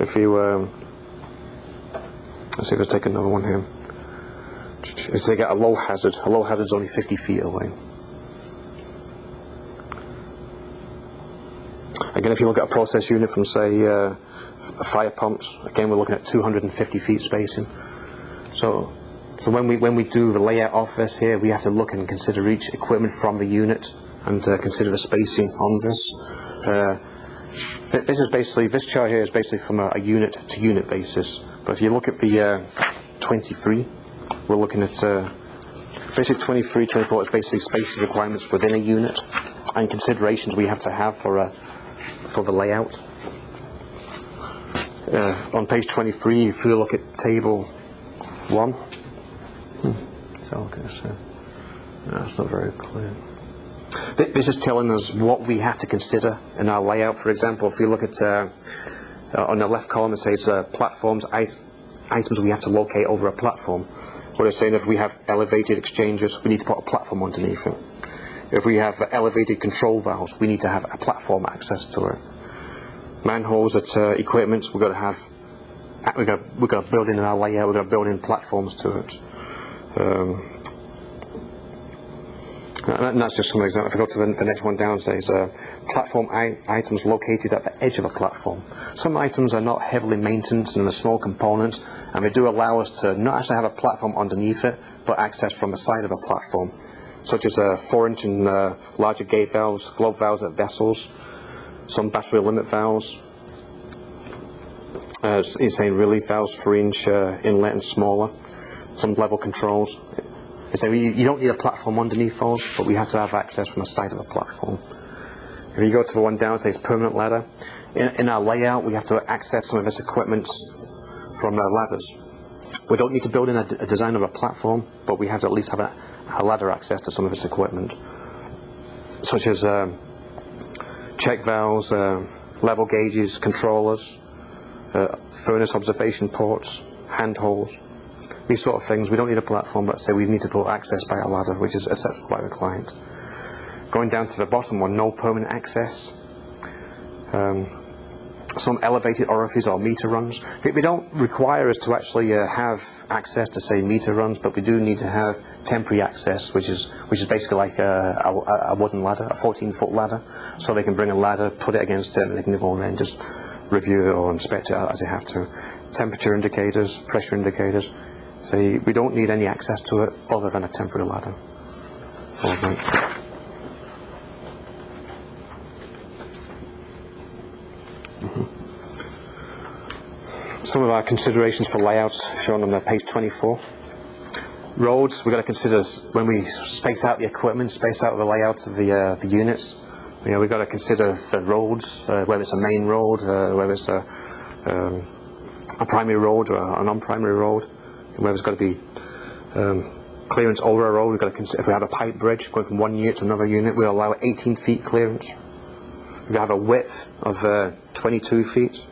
if you let's see if I take another one here. If they get a low hazard is only 50 feet away. Again, if you look at a process unit from, say, fire pumps, again we're looking at 250 feet spacing. So when we do the layout of this here, we have to look and consider each equipment from the unit and consider the spacing on this. This chart here is basically from a unit to unit basis. But if you look at the 23, we're looking at basically 23, 24 is basically spacing requirements within a unit and considerations we have to have for the layout. On page 23, if you look at table 1, that's not very clear. This is telling us what we have to consider in our layout. For example, if you look at on the left column, it says platforms, items we have to locate over a platform. What it's saying, if we have elevated exchangers, we need to put a platform underneath it. If we have elevated control valves, we need to have a platform access to it. Manholes at equipment, we've got to build in our layout. We've got to build in platforms to it. And that's just some example. If I go to the next one down, it says platform items located at the edge of a platform. Some items are not heavily maintained and are small components, and they do allow us to not actually have a platform underneath it, but access from the side of a platform, such as 4-inch and larger gate valves, globe valves at vessels, some battery limit valves, insane relief valves, 3-inch inlet and smaller, some level controls. So you don't need a platform underneath those, but we have to have access from the side of a platform. If you go to the one down, it says permanent ladder. In our layout, we have to access some of this equipment from ladders. We don't need to build in a design of a platform, but we have to at least have a ladder access to some of this equipment, such as check valves, level gauges, controllers, furnace observation ports, handholds. These sort of things. We don't need a platform, but say we need to put access by a ladder, which is accepted by the client. Going down to the bottom one, no permanent access. Some elevated orifices or meter runs. They don't require us to actually have access to, say, meter runs, but we do need to have temporary access, which is basically like a wooden ladder, a 14-foot ladder. So they can bring a ladder, put it against it, and they can go and then just review it or inspect it as they have to. Temperature indicators, pressure indicators. So we don't need any access to it other than a temporary ladder. Some of our considerations for layouts shown on page 24. Roads, we've got to consider when we space out the equipment, space out the layouts of the units. We've got to consider the roads, whether it's a main road, whether it's a primary road or a non-primary road. Where there's got to be clearance over a road. We've got to consider if we have a pipe bridge going from one unit to another unit, we'll allow 18 feet clearance. We have a width of 22 feet.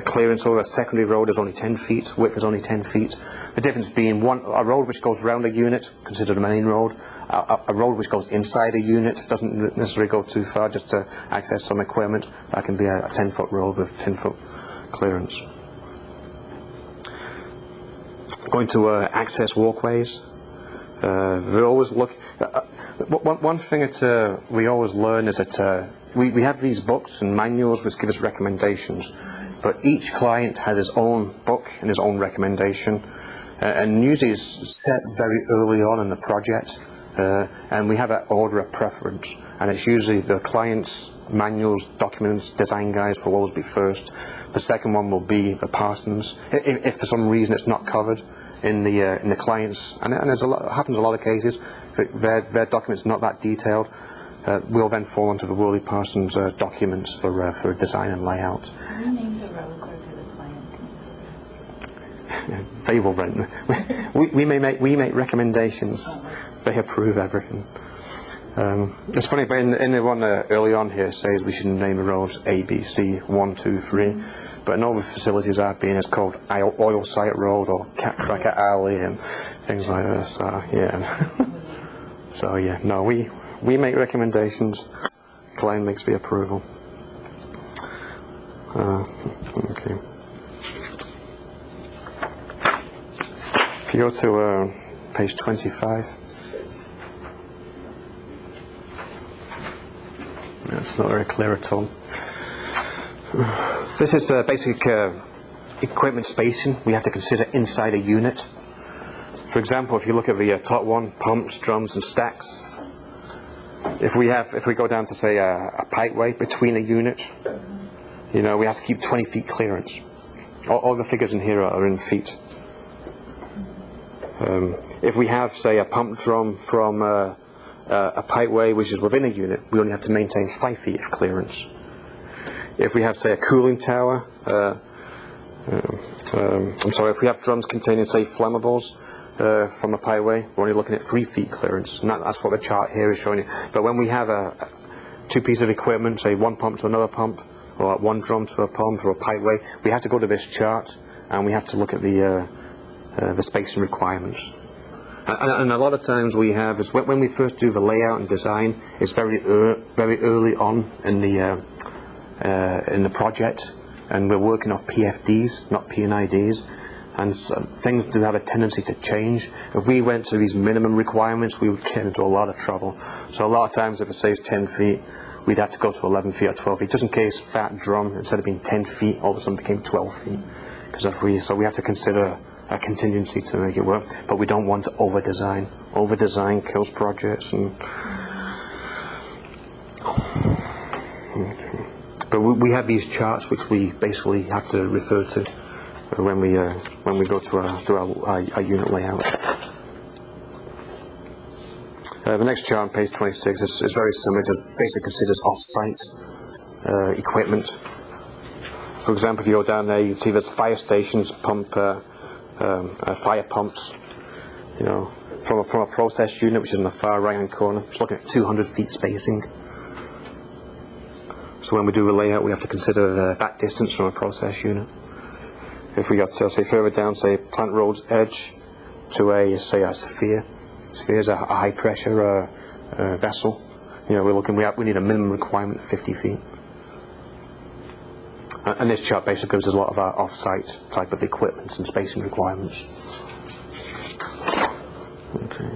Clearance over a secondary road is only 10 feet. Width is only 10 feet. The difference being a road which goes round a unit, considered a main road. A road which goes inside a unit doesn't necessarily go too far just to access some equipment. That can be a 10-foot road with 10-foot clearance. Going to access walkways. We always look. One thing that we always learn is that we have these books and manuals which give us recommendations, but each client has his own book and his own recommendation, and usually it's set very early on in the project, and we have an order of preference, and it's usually the client's manuals, documents, design guides will always be first. The second one will be the Parsons. If for some reason it's not covered in the clients, and there's happens in a lot of cases, if their document's not that detailed, we'll then fall onto the Worley Parsons documents for design and layout. Can you name the roads or do the clients? They will rent. We make recommendations. They approve everything. It's funny, but in the one early on here says we should name the roads A, B, C, 1, 2, 3, but in all the facilities I've been, it's called Oil Site Road or Cat Cracker Alley and things like that. So yeah, so yeah, no, we make recommendations. Client makes the approval. Okay. If you go to page 25, it's not very clear at all. This is basic equipment spacing we have to consider inside a unit. For example, if you look at the top one, pumps, drums and stacks, if we go down to say a pipeway between a unit, you know, we have to keep 20 feet clearance. All the figures in here are in feet. If we have say a pump drum from a pipeway which is within a unit, we only have to maintain 5 feet of clearance. If we have say a cooling tower, if we have drums containing say flammables from a pipeway, we're only looking at 3 feet clearance, and that's what the chart here is showing you. But when we have two pieces of equipment, say one pump to another pump, or one drum to a pump or a pipeway, we have to go to this chart and we have to look at the spacing requirements. And a lot of times we have is when we first do the layout and design, it's very early on in the project, and we're working off PFDs, not P&IDs, and things do have a tendency to change. If we went to these minimum requirements, we would get into a lot of trouble. So a lot of times if it says 10 feet, we'd have to go to 11 feet or 12 feet, just in case that drum, instead of being 10 feet, all of a sudden became 12 feet. So we have to consider a contingency to make it work, but we don't want to over-design. Over-design kills projects. But we have these charts which we basically have to refer to when we go to our unit layout. The next chart on page 26 is very similar. It basically considers off-site equipment. For example, if you go down there, you can see there's fire stations, fire pumps. You know, from a process unit, which is in the far right-hand corner, it's looking at 200 feet spacing. So when we do the layout, we have to consider that distance from a process unit. If we got to say further down, say plant road's edge to a sphere. Sphere is a high pressure vessel. You know, we need a minimum requirement of 50 feet. And this chart basically gives us a lot of our off-site type of equipment and spacing requirements. Okay.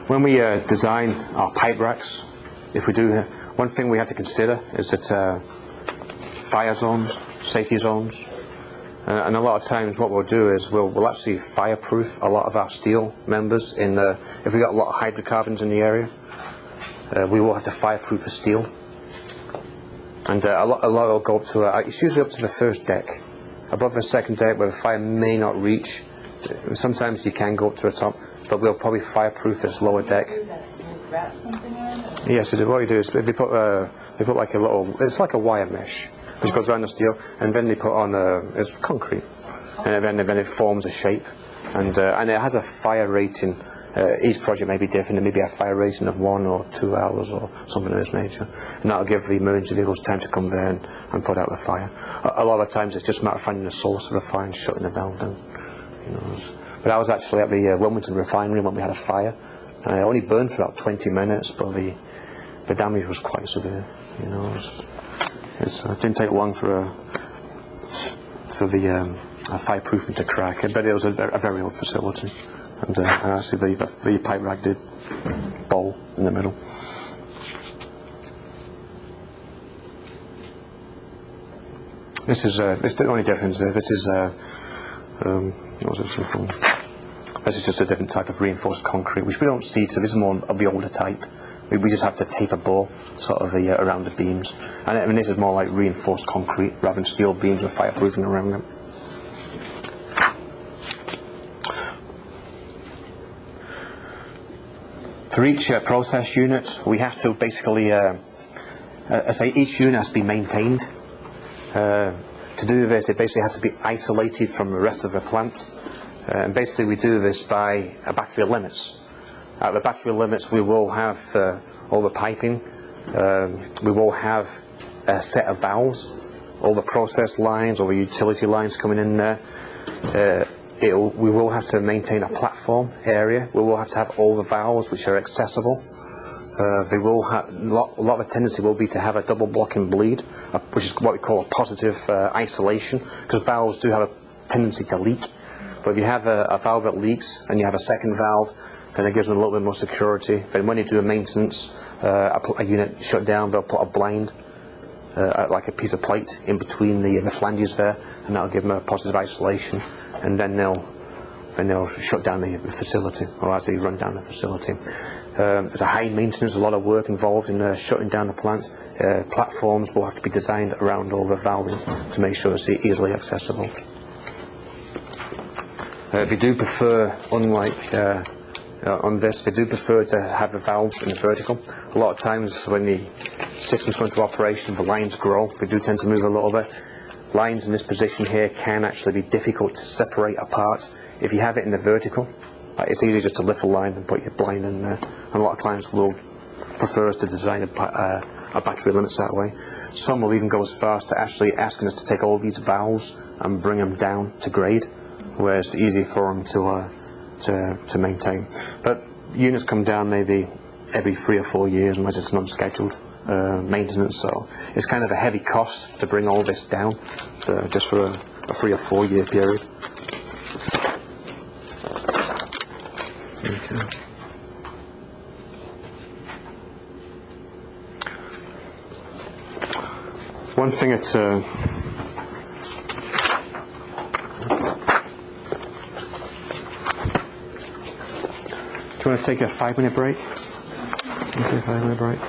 When we design our pipe racks, if we do, one thing we have to consider is that fire zones, safety zones, and a lot of times what we'll do is we'll actually fireproof a lot of our steel members. If we've got a lot of hydrocarbons in the area, we will have to fireproof the steel. And a lot will go up to, it's usually up to the first deck. Above the second deck where the fire may not reach, sometimes you can go up to the top, but we'll probably fireproof this lower deck. Wrap something in? Yes, what you do is they put like a little, it's like a wire mesh, which goes around the steel, and then they put on it's concrete, and then it forms a shape, and it has a fire rating. Each project may be different. It may be a fire rating of 1 or 2 hours or something of this nature, and that'll give the emergency vehicles time to come there and put out the fire. A lot of times it's just a matter of finding the source of the fire and shutting the valve down. You know, but I was actually at the Wilmington refinery when we had a fire. And it only burned for about 20 minutes, but the damage was quite severe. You know, it didn't take long for the fireproofing to crack, but it was a very old facility, and actually the pipe rack did bowl in the middle. This is the only difference there. This is what was it called? This is just a different type of reinforced concrete, which we don't see, so this is more of the older type. We just have to tape a bore sort of around the beams. And I mean, this is more like reinforced concrete rather than steel beams with fireproofing around them. For each process unit, we have to basically, I say each unit has to be maintained. To do this, it basically has to be isolated from the rest of the plant. And basically we do this by battery limits. At the battery limits we will have all the piping, we will have a set of valves all the process lines, all the utility lines coming in there. We will have to maintain a platform area. We will have to have all the valves which are accessible. They will have, a lot of the tendency will be to have a double blocking bleed, which is what we call a positive isolation, because valves do have a tendency to leak. But if you have a valve that leaks and you have a second valve, then it gives them a little bit more security. Then when you do a maintenance, a unit shut down, they'll put a blind, like a piece of plate in between the flanges there, and that'll give them a positive isolation. And then they'll shut down the facility, or actually run down the facility. There's a high maintenance, a lot of work involved in shutting down the plant. Platforms will have to be designed around all the valving to make sure it's easily accessible. If you do prefer, unlike on this, they do prefer to have the valves in the vertical. A lot of times when the systems go into operation, the lines grow. They do tend to move a little bit. Lines in this position here can actually be difficult to separate apart. If you have it in the vertical, it's easy just to lift a line and put your blind in there. And a lot of clients will prefer us to design a battery limits that way. Some will even go as far as to actually asking us to take all these valves and bring them down to grade, where it's easy for them to maintain. But units come down maybe every 3 or 4 years unless it's non-scheduled maintenance, so it's kind of a heavy cost to bring all this down just for a 3 or 4 year period. Okay. One thing that's do you want to take a 5-minute break? Okay, 5-minute break.